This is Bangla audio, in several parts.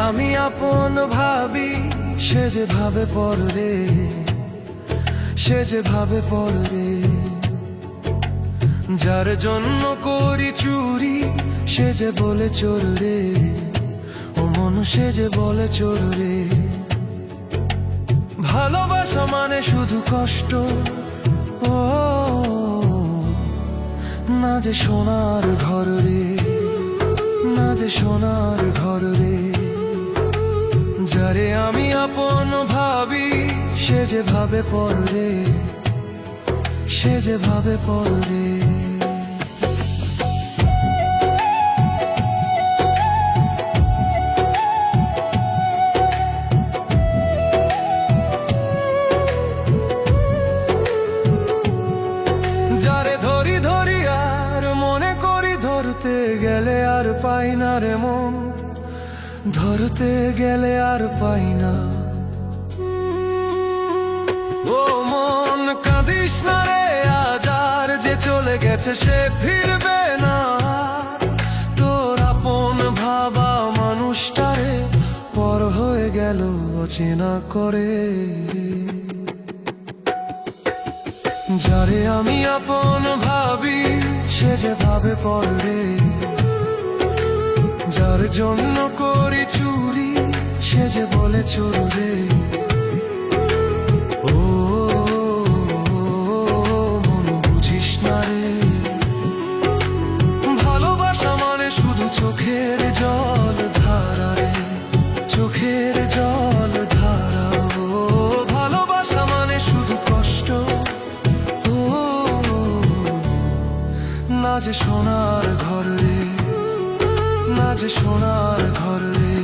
আমি আপন ভাবি, সে যে ভাবে পর রে, সে যে ভাবে পর রে। যার জন্য করি চুরি, সে যে বলে চোর রে, ও মন সে যে বলে চোর রে। ভালোবাসা মানে শুধু কষ্ট, ও না যে সোনার ঘর রে, না যে সোনার ঘর রে। যারে আমি আপন ভাবি, সে যে ভাবে পর রে, সে যে ভাবে পর রে। যারে ধরি ধরি আর মনে করি ধরতে গেলে আর পাই না রে মন, ধরতে গেলে আর পাই না। ও মন কাঁদিস না রে, আজ আর যে চলে গেছে সে ফিরবে না। তোর আপন ভাবা মানুষটারে পর হয়ে গেল অচেনা করে। যারে আমি আপন ভাবি, সে যে ভাবে পর রে, যার জন্য করি চুরি, সে যে বলে চোর রে। ও মন বুঝিস না রে, ভালোবাসা মানে শুধু চোখের জল ধারা রে, চোখের জল ধারা। ও ভালোবাসা মানে শুধু কষ্ট, ও না যে সোনার ঘর রে, না যে সোনার ঘর রে।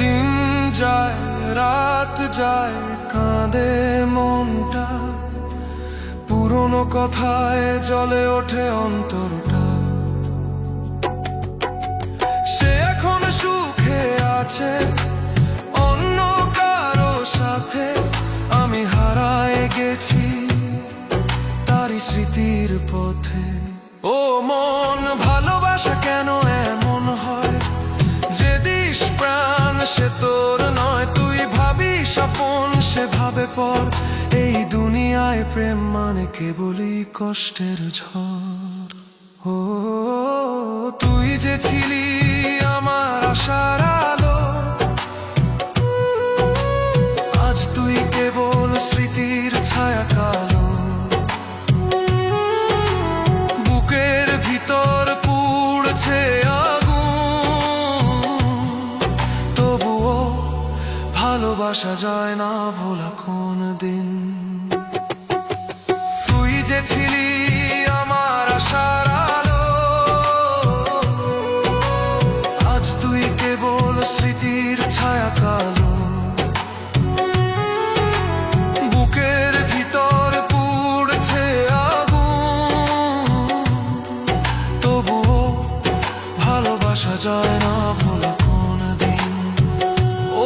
দিন যায় রাত যায় কাঁদে মনটা, পুরনো কথায় জ্বলে ওঠে অন্তরটা। সে এখন সুখে আছে অন্য কারো সাথে, আমি হারায় গেছি তারই স্মৃতির পথে। ও মন ভালোবাসা কেন এমন হয়, যে দিস প্রাণ সে তোর নয়। তুই ভাবিস আপন, সে ভাবে পর। এই দুনিয়ায় প্রেম মানে কেবলই কষ্টের ঝড়। ও তুই যে ছিলি আমার আশার আলো, আজ তুই কেবল স্মৃতির ছায়া কালো। বুকের ভিতর পুড়ছে আগুন, তবুও ভালোবাসা যায় না ভোলা কোন দিন। তুই যে ছিলি আমার আশার আলো, আজ তুই কেবল স্মৃতির ছায়া কালো। বুকের ভিতর পুড়ছে আগুন, তবুও ভালোবাসা যায় না ভোলা কোন দিন।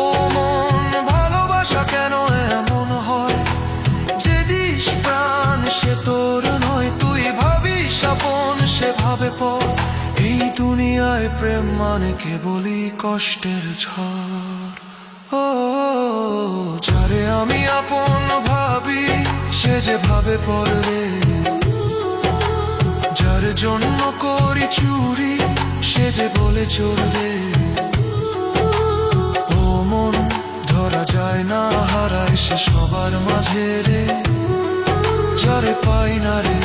ও মন ভালোবাসা কেন এমন হয়, যে দিস প্রাণ সে তোর নয়। তুই ভাবিস আপন, সে ভাবে পর। এই দুনিয়ায় প্রেম মানে কেবলই কষ্টের ঝড়। ও যারে আমি আপন ভাবি, সে যে ভাবে পর রে, যার জন্য করি চুরি, সে যে বলে চোর রে। ও মন ধরা যায় না, হারায় সে সবার মাঝে রে। যারে পাই না রে,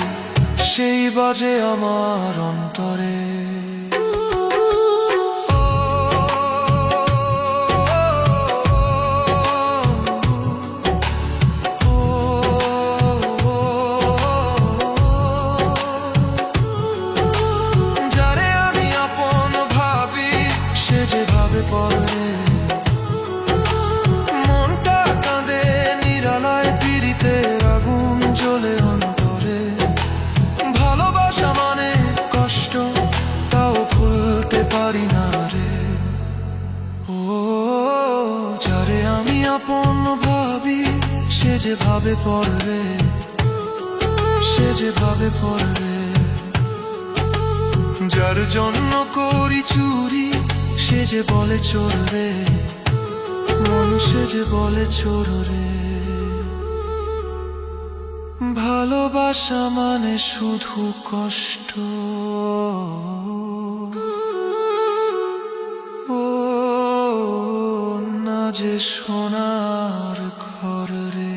সেই বাজে আমার অন্তরে। যারে আমি আপন ভাবি, সে যে ভাবে পর রে। মনটা কাঁদে নিরালায়, পিরিতে আগুন জ্বলে অন্তরে। ভালোবাসা মানে কষ্ট, সে যে ভাবে পড়বে, সে যে ভাবে পড়বে। যার জন্য করি চুরি সে যে বলে চোর রে, মন সে যে বলে চোর রে। ভালোবাসা মানে শুধু কষ্ট, ও না যে সোনার ঘর রে।